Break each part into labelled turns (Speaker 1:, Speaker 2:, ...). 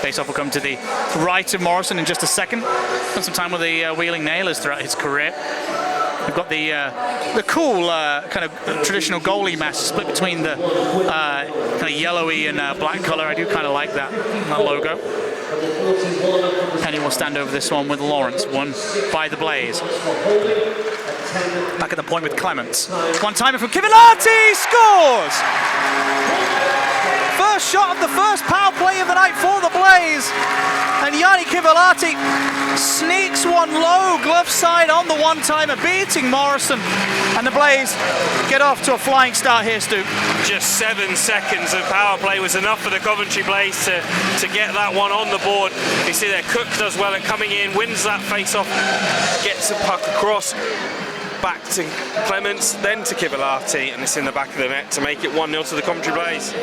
Speaker 1: Face-off will come to the right of Morrison in just a second. Spent some time with the wheeling nailers throughout his career. We've got the cool kind of traditional goalie mask split between the kind of yellowy and black color. I do kind of like that logo. Penny will stand over this one with Lawrence, won by the Blaze. Back at the point with Clements. One-timer from Kivilati, scores! First shot of the first power play of the night for the Blaze. And Yanni Kivilati sneaks one low, glove side on the one-timer, beating Morrison. And the Blaze get off to a flying start here, Stu.
Speaker 2: Just 7 seconds of power play was enough for the Coventry Blaze to get that one on the board. You see there, Cook does well at coming in, wins that face-off, gets the puck across, back to Clements, then to Kivilati, and it's in the back of the net to make it 1-0 to the Coventry Blaze.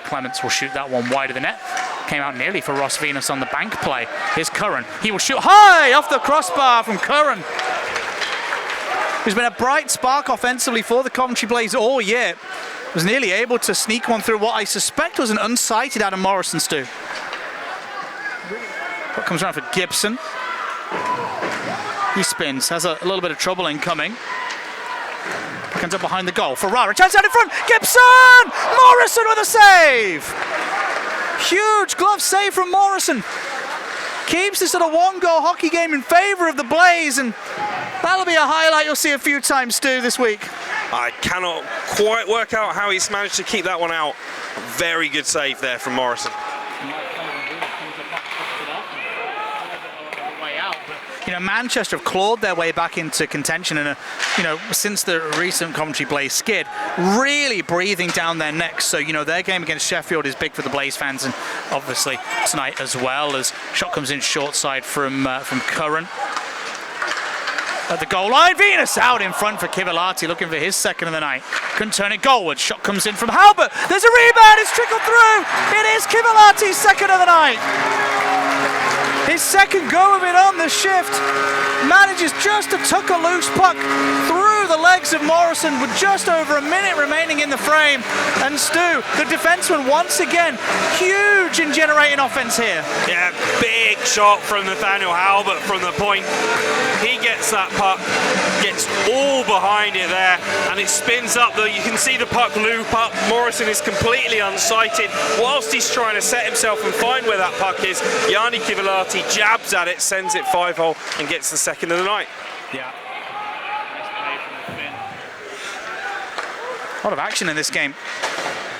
Speaker 1: Clements will shoot that one wide of the net. Came out nearly for Ross Venus on the bank play. Here's Curran. He will shoot high off the crossbar from Curran, who's been a bright spark offensively for the Coventry Blaze all year. Was nearly able to sneak one through what I suspect was an unsighted Adam Morrison, Stu. What comes around for Gibson. He spins, has a little bit of trouble incoming. Comes up behind the goal. Ferrara, chance out in front. Gibson! Morrison with a save! Huge glove save from Morrison. Keeps this at a one-goal hockey game in favour of the Blaze, and that'll be a highlight you'll see a few times, Stu, this week.
Speaker 2: I cannot quite work out how he's managed to keep that one out. Very good save there from Morrison.
Speaker 1: You know, Manchester have clawed their way back into contention, and you know, since the recent Coventry Blaze skid, really breathing down their necks. So you know, their game against Sheffield is big for the Blaze fans, and obviously tonight as well. As shot comes in short side from Curran at the goal line. Venus out in front for Kivilati, looking for his second of the night. Couldn't turn it goalward. Shot comes in from Halbert. There's a rebound. It's trickled through. It is Kivilati's second of the night. His second go of it on the shift. Manages just to tuck a loose puck through the legs of Morrison with just over a minute remaining in the frame. And Stu, the defenseman, once again, huge in generating offense here.
Speaker 2: Yeah, big shot from Nathaniel Halbert from the point. He gets that puck, gets all behind it there, and it spins up. You can see the puck loop up. Morrison is completely unsighted. Whilst he's trying to set himself and find where that puck is, Yanni Kivilati jabs at it, sends it 5-hole, and gets the second of the night.
Speaker 1: Yeah. A lot of action in this game,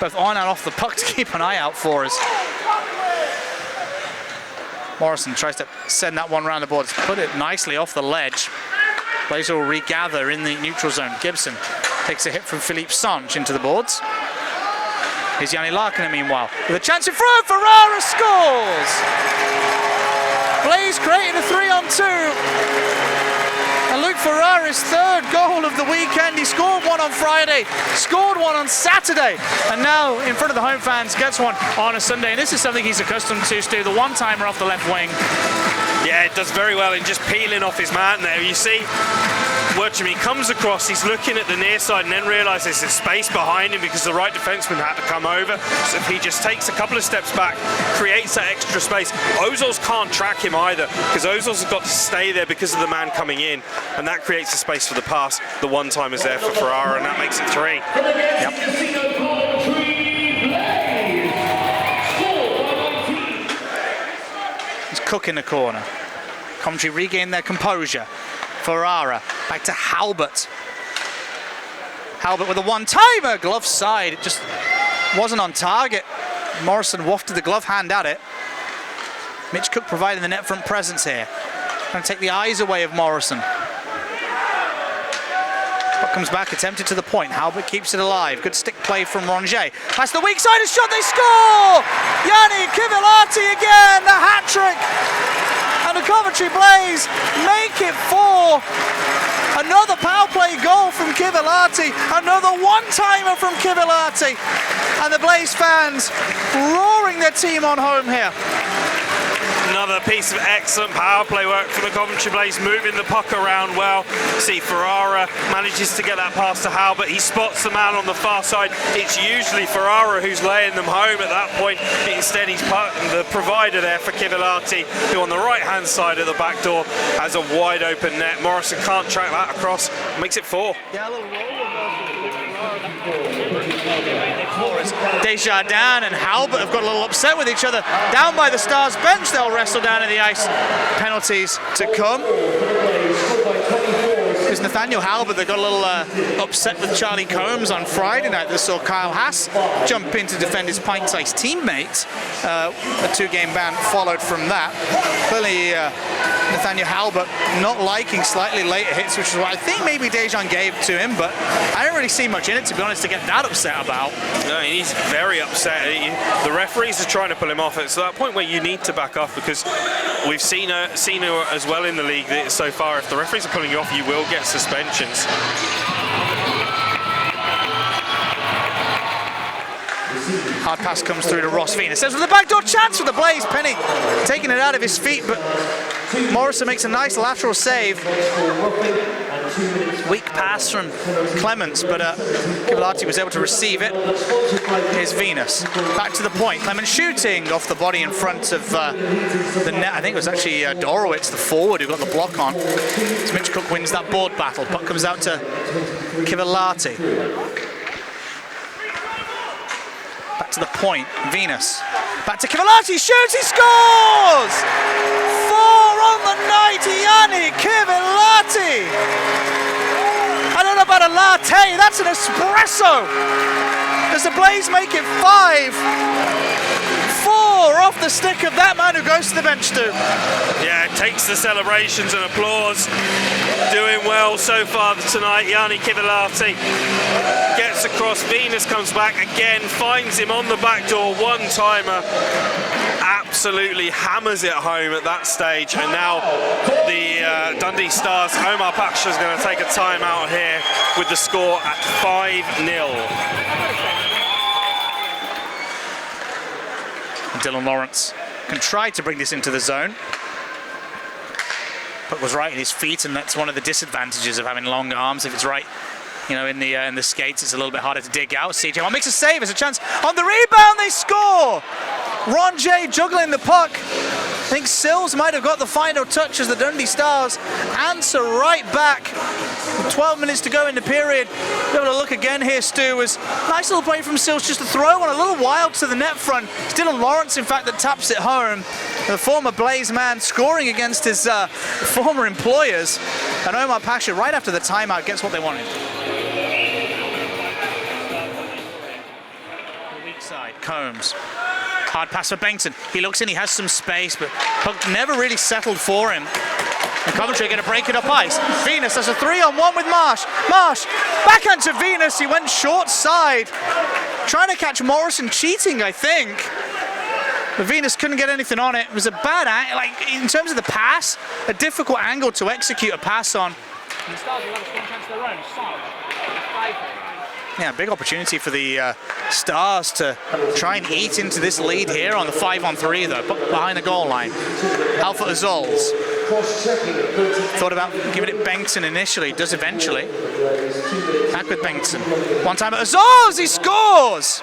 Speaker 1: both on and off the puck, to keep an eye out for us. Morrison tries to send that one around the boards, put it nicely off the ledge. Blaze will regather in the neutral zone. Gibson takes a hit from Philippe Sanche into the boards. Here's Yanni Larkinen meanwhile, with a chance in front. Ferrara scores! Blaze created a 3-on-2. And Luke Ferrara's third goal of the weekend. He scored one on Friday, scored one on Saturday, and now in front of the home fans gets one on a Sunday. And this is something he's accustomed to, Stu, the one-timer off the left wing.
Speaker 2: Yeah, it does very well in just peeling off his man there. You see, Werchamy comes across, he's looking at the near side and then realises there's space behind him because the right defenseman had to come over. So if he just takes a couple of steps back, creates that extra space, Ozils can't track him either because Ozils has got to stay there because of the man coming in, and that creates a space for the pass. The one-timer's there for Ferrara, and that makes it 3.
Speaker 1: Yep. He's Cook in the corner. Coventry regain their composure. Ferrara back to Halbert. Halbert with a one-timer, glove side. It just wasn't on target. Morrison wafted the glove hand at it. Mitch Cook providing the net front presence here. Trying to take the eyes away of Morrison. Puck comes back, attempted to the point. Halbert keeps it alive. Good stick play from Rongier. Past the weak side, a shot, they score! Yanni Kivilati again, the hat-trick! And the Coventry Blaze make it 4. Another power play goal from Kivilati. Another one-timer from Kivilati. And the Blaze fans roaring their team on home here.
Speaker 2: Another piece of excellent power play work from the Coventry Blaze, moving the puck around well. See, Ferrara manages to get that pass to Halbert. He spots the man on the far side. It's usually Ferrara who's laying them home at that point. Instead, he's the provider there for Kivilati, who on the right-hand side of the back door has a wide open net. Morrison can't track that across, makes it 4.
Speaker 1: Yeah, a little roll Desjardins and Halbert have got a little upset with each other. Down by the Stars bench, they'll wrestle down in the ice. Penalties to come. It was Nathaniel Halbert that got a little upset with Charlie Combs on Friday night. They saw Kyle Haas jump in to defend his pint-sized teammate. A 2-game ban followed from that. Clearly, Nathaniel Halbert not liking slightly later hits, which is what I think maybe Dejan gave to him, but I don't really see much in it, to be honest, to get that upset about.
Speaker 2: No, he's very upset. The referees are trying to pull him off. It's that point where you need to back off, because we've seen it as well in the league so far. If the referees are pulling you off, you will get suspensions.
Speaker 1: Hard pass comes through to Ross Venus. There's the backdoor chance for the Blaze. Penny taking it out of his feet, but Morrison makes a nice lateral save. Weak pass from Clements, but Kivilati was able to receive it. Here's Venus. Back to the point. Clements shooting off the body in front of the net. I think it was actually Dorowitz, the forward, who got the block on. As Mitch Cook wins that board battle. Puck comes out to Kivilati. Back to the point, Venus. Back to Kivilati, shoots, he scores! 4 on the night, Yanni Kivilati! I don't know about a latte, that's an espresso! Does the Blaze make it 5? 4 off the stick of that man who goes to the bench too.
Speaker 2: Yeah, takes the celebrations and applause. Doing well so far tonight, Yanni Kivilati. Gets across, Venus comes back again, finds him on the back door, one-timer. Absolutely hammers it home at that stage, and now the Dundee Stars, Omar Pasha is going to take a timeout here with the score at 5-0. Dylan Lawrence can try to bring this into the zone. Puck was right at his feet, and that's one of the disadvantages of having long arms. If it's right, you know, in the skates, it's a little bit harder to dig out. CJ makes a save, there's a chance on the rebound, they score! Ron J juggling the puck. I think Sills might have got the final touch as the Dundee Stars answer right back. With 12 minutes to go in the period. Be able to look again here, Stu. Was nice little play from Sills, just to throw one a little wild to the net front. It's Dylan Lawrence, in fact, that taps it home. The former Blaze man scoring against his former employers. And Omar Pasha, right after the timeout, gets what they wanted. The weak side, Combs. Hard pass for Bengtson. He looks in, he has some space, but puck never really settled for him. And Coventry are going to break it up ice. Venus has a 3-on-1 with Marsh. Marsh, backhand to Venus. He went short side. Trying to catch Morrison cheating, I think. But Venus couldn't get anything on it. It was a bad angle. Like, in terms of the pass, a difficult angle to execute a pass on. And the Stars will have a strong chance of their own. Yeah, big opportunity for the Stars to try and eat into this lead here on the 5-on-3, though, behind the goal line. Alpha Azols thought about giving it Bengtson initially, does eventually. Back with Bengtson. One time at Azols, he scores!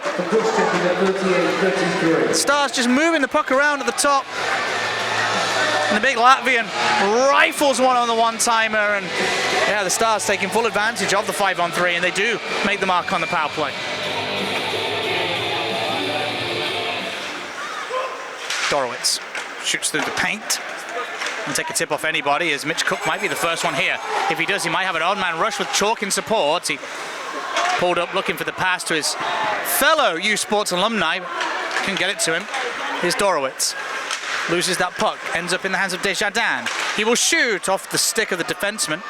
Speaker 2: Stars just moving the puck around at the top. And the big Latvian rifles one on the one-timer, and yeah, the Stars taking full advantage of the 5-on-3, and they do make the mark on the power play. Dorowitz shoots through the paint and take a tip off anybody, as Mitch Cook might be the first one here. If he does, he might have an odd-man rush with Chalk in support. He pulled up looking for the pass to his fellow U Sports alumni, couldn't get it to him. Here's Dorowitz. Loses that puck, ends up in the hands of Desjardins. He will shoot off the stick of the defenseman.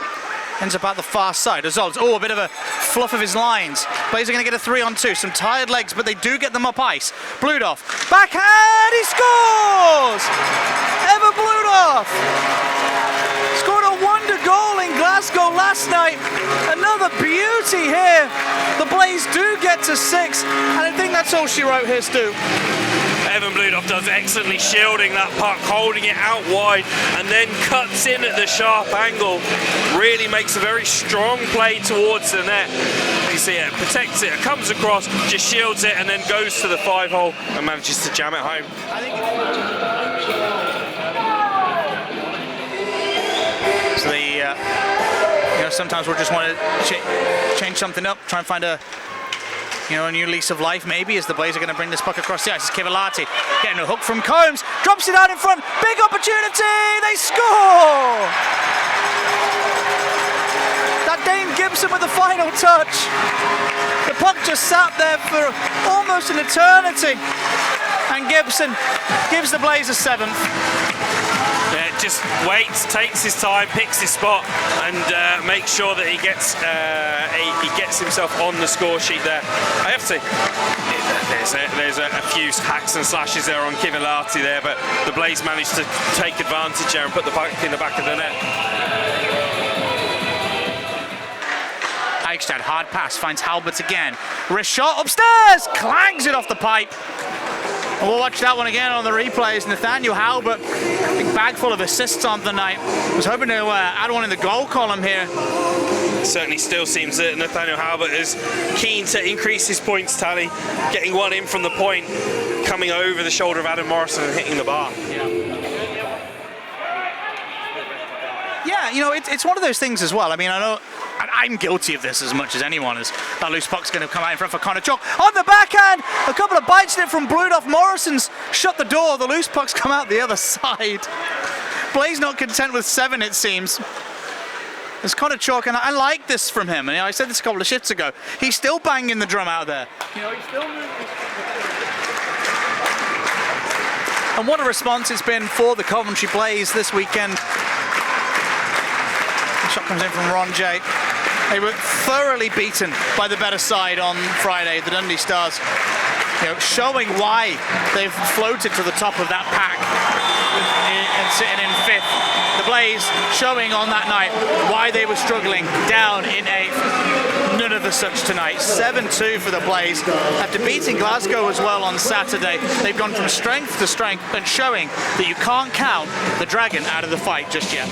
Speaker 2: Ends up out the far side. Azols, a bit of a fluff of his lines. Blaze are going to get a 3-on-2. Some tired legs, but they do get them up ice. Bludoff, backhand, he scores! Ever Bludoff! Scored a wonder goal in Glasgow last night. Another beauty here. The Blaze do get to 6, and I think that's all she wrote here, Stu. Evan Bludoff does excellently, shielding that puck, holding it out wide, and then cuts in at the sharp angle. Really makes a very strong play towards the net. You see it, protects it, comes across, just shields it, and then goes to the 5-hole and manages to jam it home.
Speaker 1: So sometimes we'll just want to change something up, try and find a new lease of life maybe, as the Blaze are going to bring this puck across the ice. It's Kivilati getting a hook from Combs, drops it out in front, big opportunity, they score! That Dane Gibson with the final touch. The puck just sat there for almost an eternity, and Gibson gives the Blaze a 7th.
Speaker 2: Yeah, just waits, takes his time, picks his spot, and makes sure that he gets himself on the score sheet there. I have to say, there's a few hacks and slashes there on Kivilati there, but the Blaze managed to take advantage there and put the puck in the back of the net.
Speaker 1: Eichstätt, hard pass, finds Halbert again. Wrist shot upstairs, clangs it off the pipe. And we'll watch that one again on the replays. Nathaniel Halbert, big bag full of assists on the night. Was hoping to add one in the goal column here.
Speaker 2: It certainly still seems that Nathaniel Halbert is keen to increase his points tally, getting one in from the point, coming over the shoulder of Adam Morrison and hitting the bar.
Speaker 1: Yeah, it's one of those things as well. I mean, I know I'm guilty of this as much as anyone. As that loose puck's going to come out in front for Connor Chalk. On the backhand, a couple of bites in it from Bludoff. Morrison's shut the door. The loose puck's come out the other side. Blaze not content with 7, it seems. There's Connor Chalk, and I like this from him. And I said this a couple of shifts ago. He's still banging the drum out there. He's still moving. And what a response it's been for the Coventry Blaze this weekend. Shot comes in from Ron J. They were thoroughly beaten by the better side on Friday, the Dundee Stars. Showing why they've floated to the top of that pack and sitting in 5th. The Blaze showing on that night why they were struggling down in 8th. None of the such tonight. 7-2 for the Blaze. After beating Glasgow as well on Saturday, they've gone from strength to strength and showing that you can't count the Dragon out of the fight just yet.